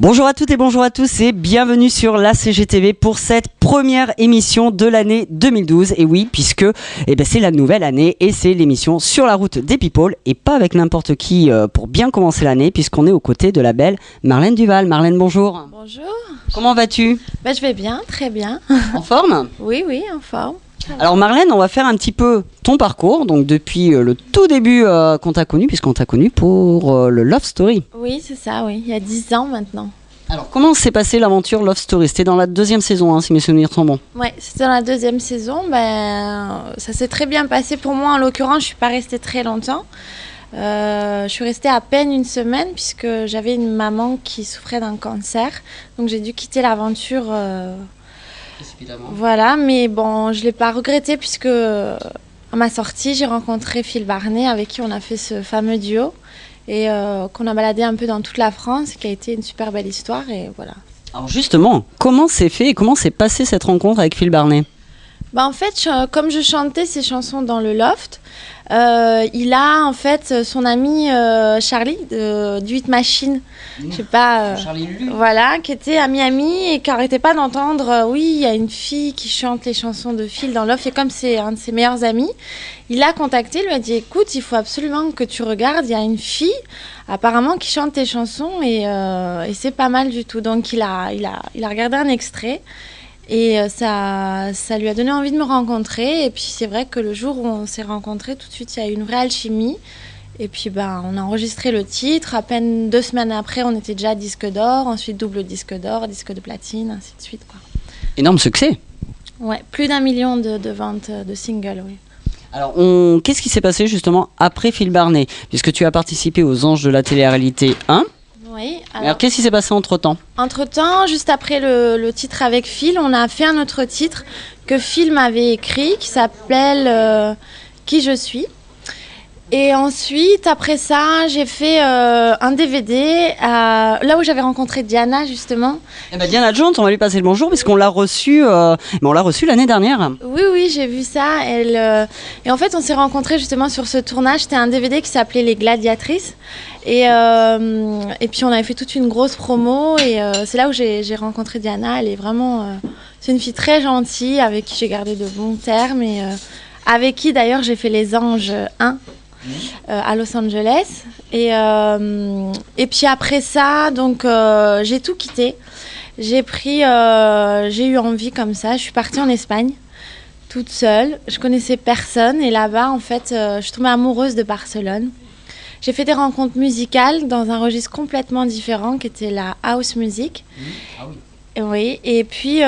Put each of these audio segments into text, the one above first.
Bonjour à toutes et bonjour à tous et bienvenue sur la CGTV pour cette première émission de l'année 2012. Et oui, puisque c'est la nouvelle année et c'est l'émission Sur la route des people et pas avec n'importe qui pour bien commencer l'année puisqu'on est aux côtés de la belle Marlène Duval. Marlène, bonjour. Bonjour. Comment vas-tu ? Je vais bien, très bien. En forme ? Oui, en forme. Alors Marlène, on va faire un petit peu ton parcours, donc depuis le tout début qu'on t'a connu, puisqu'on t'a connu pour le Love Story. Oui, c'est ça, oui, il y a 10 ans maintenant. Alors comment s'est passée l'aventure Love Story ? C'était dans la deuxième saison, hein, si mes souvenirs sont bons. Oui, c'était dans la deuxième saison, ça s'est très bien passé pour moi, en l'occurrence, je ne suis pas restée très longtemps. Je suis restée à peine une semaine puisque j'avais une maman qui souffrait d'un cancer, donc j'ai dû quitter l'aventure. Voilà, mais bon, je ne l'ai pas regretté puisque à ma sortie, j'ai rencontré Phil Barnet avec qui on a fait ce fameux duo et qu'on a baladé un peu dans toute la France, qui a été une super belle histoire et voilà. Alors justement, comment s'est fait et comment s'est passée cette rencontre avec Phil Barnet ? En fait, comme je chantais ces chansons dans le loft, il a en fait son ami Charlie du Hit Machine, je sais pas, Charlie Lulu. Voilà, qui était à Miami et qui n'arrêtait pas d'entendre oui, il y a une fille qui chante les chansons de Phil dans le loft et comme c'est un de ses meilleurs amis, il l'a contacté, il lui a dit écoute, il faut absolument que tu regardes, il y a une fille apparemment qui chante tes chansons et c'est pas mal du tout. Donc il a regardé un extrait. Et ça lui a donné envie de me rencontrer. Et puis c'est vrai que le jour où on s'est rencontrés, tout de suite, il y a eu une vraie alchimie. Et puis on a enregistré le titre. À peine 2 semaines après, on était déjà disque d'or. Ensuite, double disque d'or, disque de platine, ainsi de suite, quoi. Énorme succès. Ouais, plus d'1 million de ventes de singles, oui. Alors, qu'est-ce qui s'est passé justement après Phil Barnet ? Puisque tu as participé aux Anges de la télé-réalité 1. Oui, alors qu'est-ce qui s'est passé entre-temps ? Entre-temps, juste après le titre avec Phil, on a fait un autre titre que Phil m'avait écrit qui s'appelle Qui je suis. Et ensuite, après ça, j'ai fait un DVD là où j'avais rencontré Diana, justement. Diana Jones, on va lui passer le bonjour puisqu'on l'a reçue l'année dernière. Oui, j'ai vu ça. Et en fait, on s'est rencontrés justement sur ce tournage. C'était un DVD qui s'appelait Les Gladiatrices. Et puis, on avait fait toute une grosse promo. Et c'est là où j'ai rencontré Diana. Elle est vraiment... c'est une fille très gentille avec qui j'ai gardé de bons termes. Et avec qui, d'ailleurs, j'ai fait Les Anges 1. À Los Angeles et puis après ça donc j'ai tout quitté, j'ai eu envie comme ça, je suis partie en Espagne toute seule, je connaissais personne et là-bas en fait je suis tombée amoureuse de Barcelone. J'ai fait des rencontres musicales dans un registre complètement différent qui était la house music. Ah oui. Oui, et puis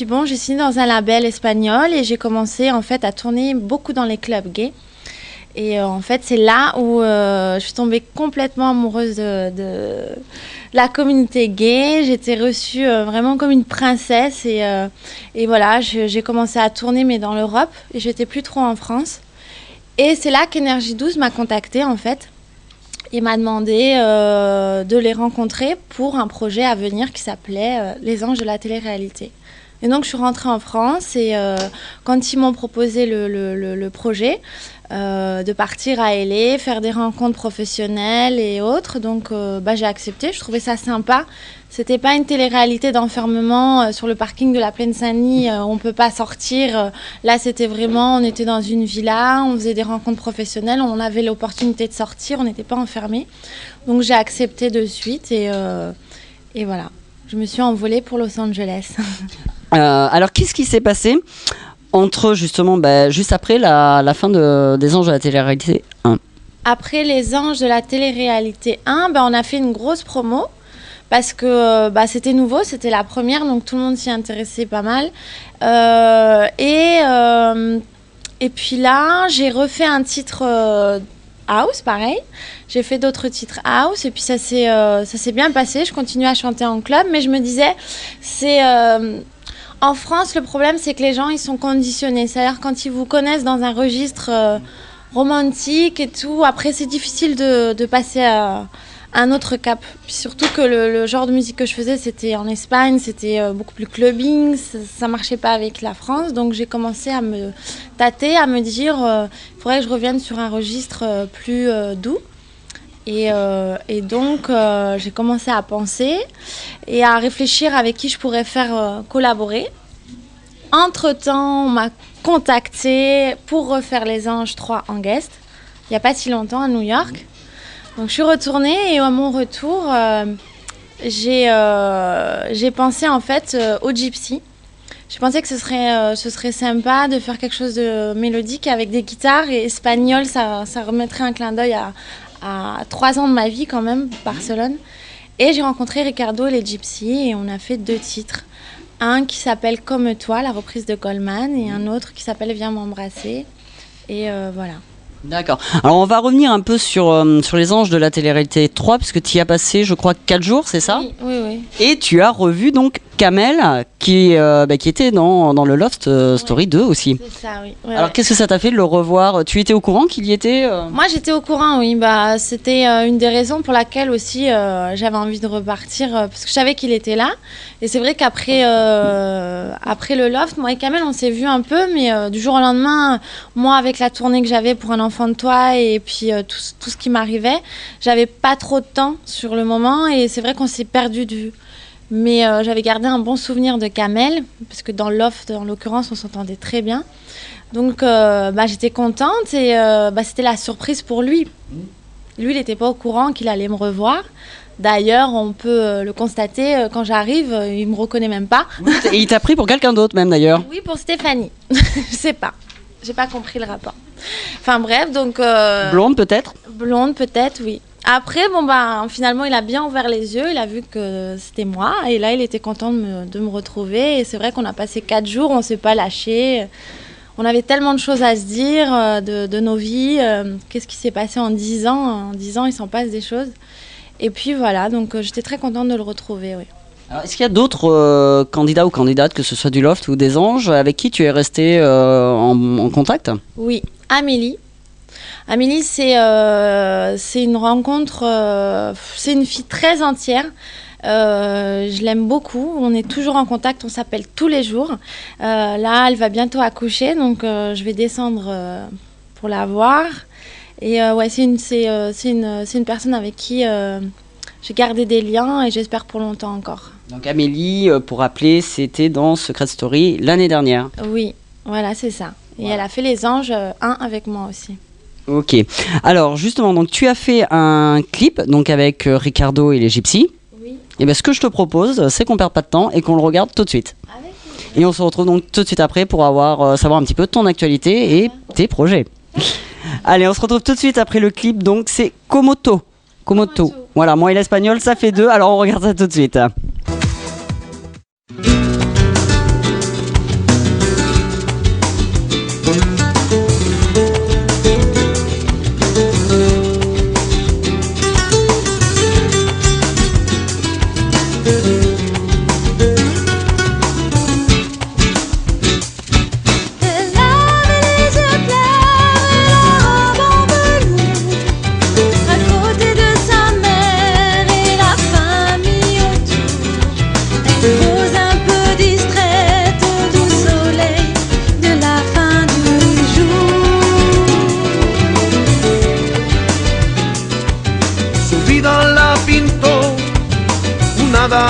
bon, j'ai signé dans un label espagnol et j'ai commencé en fait à tourner beaucoup dans les clubs gays. Et en fait, c'est là où je suis tombée complètement amoureuse de la communauté gay. J'étais reçue vraiment comme une princesse. Et voilà, j'ai commencé à tourner, mais dans l'Europe. Et j'étais plus trop en France. Et c'est là qu'Énergie 12 m'a contactée, en fait. Et m'a demandé de les rencontrer pour un projet à venir qui s'appelait Les Anges de la télé-réalité. Et donc, je suis rentrée en France. Et quand ils m'ont proposé le projet... de partir à LA, faire des rencontres professionnelles et autres. Donc, j'ai accepté. Je trouvais ça sympa. C'était pas une télé-réalité d'enfermement sur le parking de la Plaine Saint-Denis. On peut pas sortir. Là, c'était vraiment... On était dans une villa. On faisait des rencontres professionnelles. On avait l'opportunité de sortir. On n'était pas enfermés. Donc, j'ai accepté de suite. Et voilà. Je me suis envolée pour Los Angeles. Alors, qu'est-ce qui s'est passé entre justement, juste après la fin des Anges de la télé-réalité 1. Après les Anges de la télé-réalité 1, on a fait une grosse promo parce que c'était nouveau, c'était la première, donc tout le monde s'y intéressait pas mal. Et puis là, j'ai refait un titre house, pareil. J'ai fait d'autres titres house et puis ça s'est bien passé. Je continue à chanter en club, mais je me disais, en France, le problème, c'est que les gens, ils sont conditionnés. C'est-à-dire, quand ils vous connaissent dans un registre romantique et tout, après, c'est difficile de passer à un autre cap. Puis surtout que le genre de musique que je faisais, c'était en Espagne, c'était beaucoup plus clubbing, ça marchait pas avec la France. Donc, j'ai commencé à me tâter, à me dire, il faudrait que je revienne sur un registre plus doux. Et donc, j'ai commencé à penser et à réfléchir avec qui je pourrais faire collaborer. Entre-temps, on m'a contacté pour refaire Les Anges 3 en guest, il n'y a pas si longtemps à New York. Donc, je suis retournée et à mon retour, j'ai pensé en fait au Gypsy. Je pensais que ce serait sympa de faire quelque chose de mélodique avec des guitares et espagnol, ça remettrait un clin d'œil à 3 ans de ma vie quand même, Barcelone. Et j'ai rencontré Ricardo et les Gypsy et on a fait 2 titres. Un qui s'appelle Comme toi, la reprise de Goldman, et un autre qui s'appelle Viens m'embrasser. Et voilà. D'accord. Alors on va revenir un peu sur Les Anges de la télé-réalité 3, parce que tu y as passé, je crois, 4 jours, c'est ça ? Oui. Et tu as revu donc Kamel, qui était dans le Loft Story 2 aussi. C'est ça, oui. Alors qu'est-ce que ça t'a fait de le revoir ? Tu étais au courant qu'il y était Moi j'étais au courant, oui. C'était une des raisons pour laquelle aussi j'avais envie de repartir, parce que je savais qu'il était là. Et c'est vrai qu'après après le Loft, moi et Kamel, on s'est vus un peu, mais du jour au lendemain, moi avec la tournée que j'avais pour Un enfant de toi et puis tout ce qui m'arrivait, j'avais pas trop de temps sur le moment et c'est vrai qu'on s'est perdu de vue. Mais j'avais gardé un bon souvenir de Kamel, parce que dans le Loft, en l'occurrence, on s'entendait très bien. Donc j'étais contente et c'était la surprise pour lui. Lui, il n'était pas au courant qu'il allait me revoir. D'ailleurs, on peut le constater, quand j'arrive, il ne me reconnaît même pas. Et il t'a pris pour quelqu'un d'autre même d'ailleurs. Oui, pour Stéphanie. Je sais pas. J'ai pas compris le rapport. Enfin bref, donc... Blonde peut-être ? Blonde peut-être, oui. Après, finalement, il a bien ouvert les yeux, il a vu que c'était moi, et là, il était content de me retrouver. Et c'est vrai qu'on a passé 4 jours, on s'est pas lâché. On avait tellement de choses à se dire de nos vies. Qu'est-ce qui s'est passé en 10 ans ? En 10 ans, il s'en passe des choses. Et puis voilà, donc j'étais très contente de le retrouver, oui. Alors, est-ce qu'il y a d'autres candidats ou candidates, que ce soit du Loft ou des Anges, avec qui tu es resté en contact ? Oui, Amélie. Amélie, c'est une rencontre, c'est une fille très entière. Je l'aime beaucoup, on est toujours en contact, on s'appelle tous les jours. Là, elle va bientôt accoucher, donc je vais descendre pour la voir. Et c'est une personne avec qui j'ai gardé des liens et j'espère pour longtemps encore. Donc Amélie, pour rappeler, c'était dans Secret Story l'année dernière. Oui, voilà, c'est ça. Et elle a fait Les Anges 1 avec moi aussi. Ok. Alors justement, donc tu as fait un clip donc avec Ricardo et les Gypsy. Oui. Et bien ce que je te propose, c'est qu'on perde pas de temps et qu'on le regarde tout de suite. Avec et on se retrouve donc tout de suite après pour savoir un petit peu ton actualité et tes projets. Allez, on se retrouve tout de suite après le clip. Donc c'est Komoto. Voilà, moi et l'espagnol, ça fait 2. Alors on regarde ça tout de suite.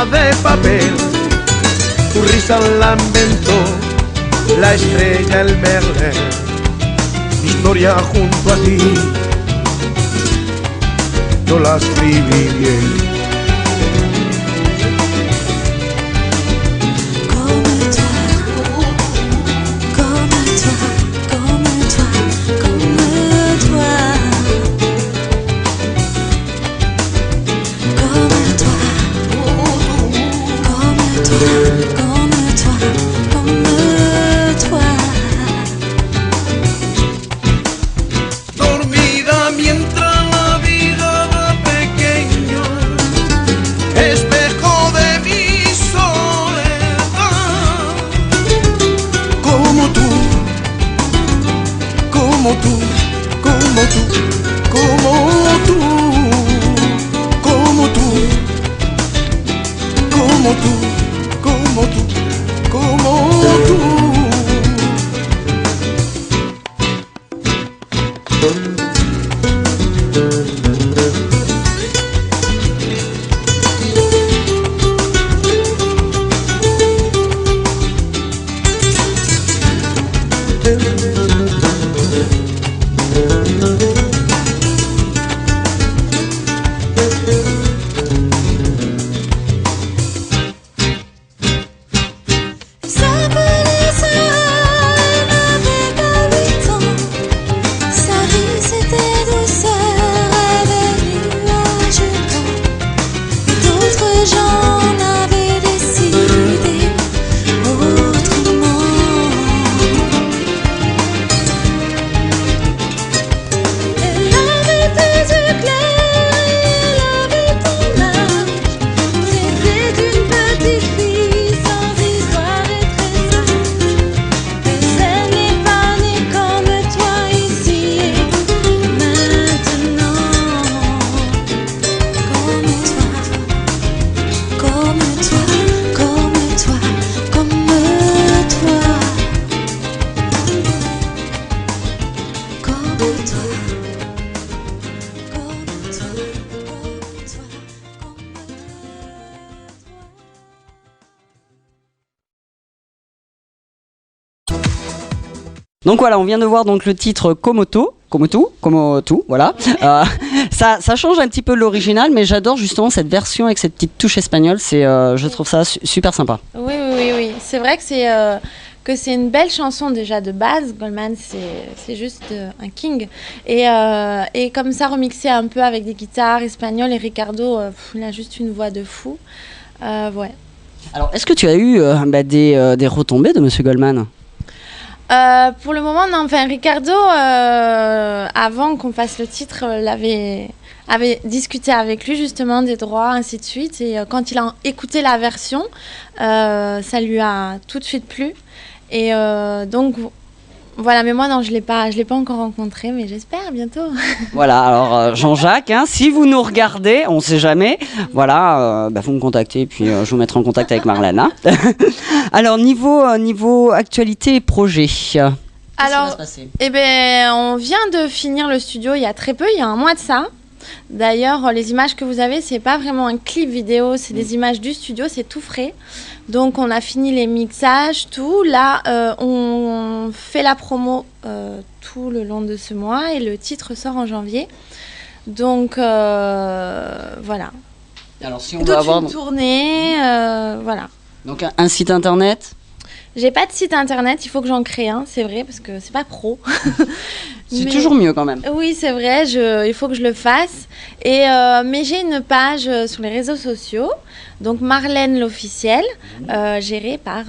De papel, tu risa la inventó la estrella, el Merlin, mi historia junto a ti, yo la escribí bien. Dormida mientras la vida va pequeño, espejo de mi soledad. Como tú, como tú, como tú, como tú, como tú, como tú, como tú, como tú. Donc voilà, on vient de voir donc le titre Komotu, voilà. Ça change un petit peu de l'original, mais j'adore justement cette version avec cette petite touche espagnole. Je trouve ça super sympa. Oui. C'est vrai que c'est une belle chanson déjà de base. Goldman, c'est juste un king. Et comme ça, remixé un peu avec des guitares espagnoles, et Ricardo, il a juste une voix de fou. Ouais. Alors, est-ce que tu as eu des retombées de Monsieur Goldman ? Pour le moment, non. Enfin, Ricardo, avant qu'on fasse le titre, avait discuté avec lui justement des droits, ainsi de suite. Et quand il a écouté la version, ça lui a tout de suite plu. Et donc, voilà. Mais moi, non, je l'ai pas encore rencontré, mais j'espère bientôt. Voilà. Alors, Jean-Jacques, si vous nous regardez, on ne sait jamais. Voilà, vous me contactez, puis je vous mettrai en contact avec Marlène. Alors, niveau actualité et projet. Qu'est-ce qui va se passer ? On vient de finir le studio il y a très peu, il y a un mois de ça. D'ailleurs, les images que vous avez, c'est pas vraiment un clip vidéo, c'est des images du studio, c'est tout frais. Donc, on a fini les mixages, tout. Là, on fait la promo tout le long de ce mois et le titre sort en janvier. Donc, voilà. Alors, si on veut avoir une tournée, voilà. Donc, un site internet ? J'ai pas de site internet, il faut que j'en crée un, c'est vrai, parce que c'est pas pro. C'est toujours mieux quand même. Oui, c'est vrai, il faut que je le fasse. Mais j'ai une page sur les réseaux sociaux, donc Marlène l'officielle, gérée par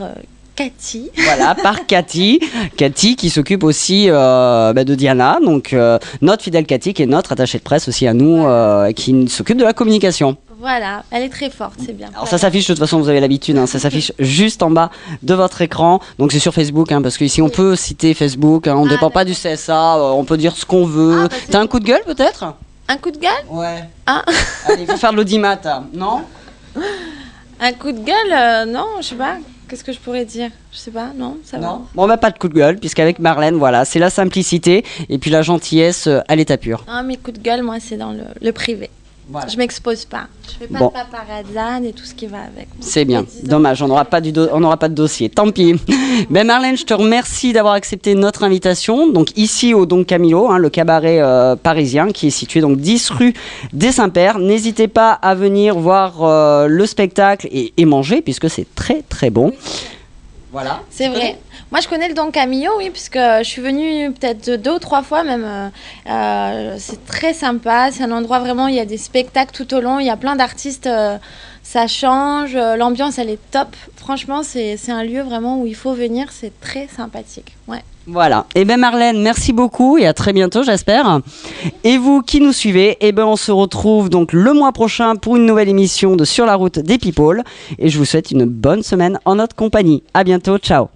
Cathy. Voilà, par Cathy. Cathy qui s'occupe aussi de Diana, donc notre fidèle Cathy qui est notre attachée de presse aussi à nous, qui s'occupe de la communication. Voilà, elle est très forte, c'est bien. Alors ça s'affiche, de toute façon vous avez l'habitude, ça s'affiche juste en bas de votre écran. Donc c'est sur Facebook, parce qu'ici on peut citer Facebook, on ne dépend pas du CSA, on peut dire ce qu'on veut. T'as un coup de gueule peut-être ? Un coup de gueule ? Ouais. Allez, il faut faire de l'audimat, non ? Un coup de gueule, non, je sais pas. Qu'est-ce que je pourrais dire ? Je sais pas, non, ça va. Bon, pas de coup de gueule, puisqu'avec Marlène, voilà, c'est la simplicité et puis la gentillesse à l'état pur. Mes coups de gueule, moi, c'est dans le privé. Voilà. Je m'expose pas. Je fais pas de paparazzi et tout ce qui va avec. C'est bien. Dommage, on n'aura pas de dossier. Tant pis. Marlène, je te remercie d'avoir accepté notre invitation. Donc ici au Don Camillo, le cabaret parisien qui est situé donc 10 rue des Saints-Pères. N'hésitez pas à venir voir le spectacle et manger puisque c'est très très bon. Voilà. C'est vrai. Moi, je connais le Don Camillo, oui, puisque je suis venue peut-être 2 ou 3 fois même. C'est très sympa. C'est un endroit vraiment, il y a des spectacles tout au long. Il y a plein d'artistes. Ça change. L'ambiance, elle est top. Franchement, c'est un lieu vraiment où il faut venir. C'est très sympathique. Ouais. Voilà. Marlène, merci beaucoup et à très bientôt, j'espère. Et vous qui nous suivez, on se retrouve donc le mois prochain pour une nouvelle émission de Sur la route des People. Et je vous souhaite une bonne semaine en notre compagnie. À bientôt. Ciao.